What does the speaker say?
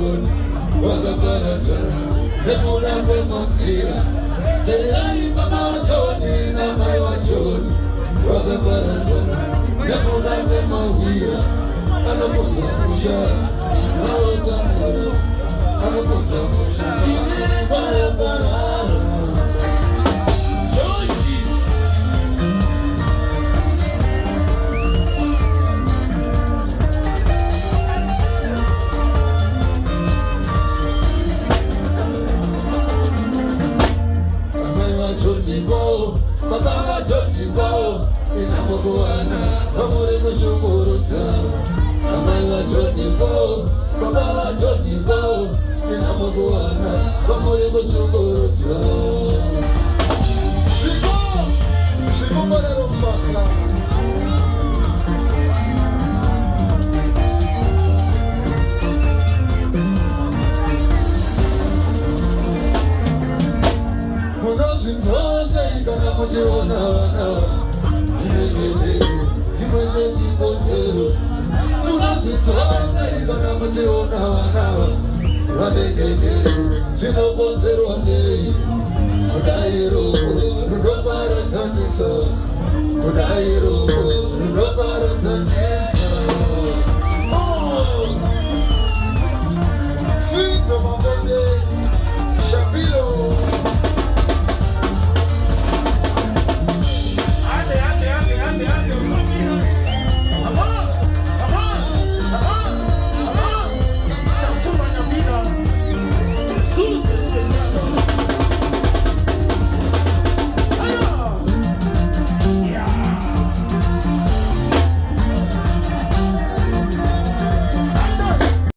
wachoni wakaparadzana nemurambe mafira tererai baba wachoni namai wachoni wakaparadzana nemurambe mafira anopoza musha aotamura anopoza musha ibarabara Baba wachoni wao inamogoana wamure kushungurudza amai wachoni wao baba wachoni wao inamogoana wamure kushungurudza Shiko marero mbasa kana muchiona vana chimwete chikonzero munozvitsvaza kana muchiona vana vanengengero zvinokonzerwa nei mudairo runoparadzanisa mudairo runoparadzanisa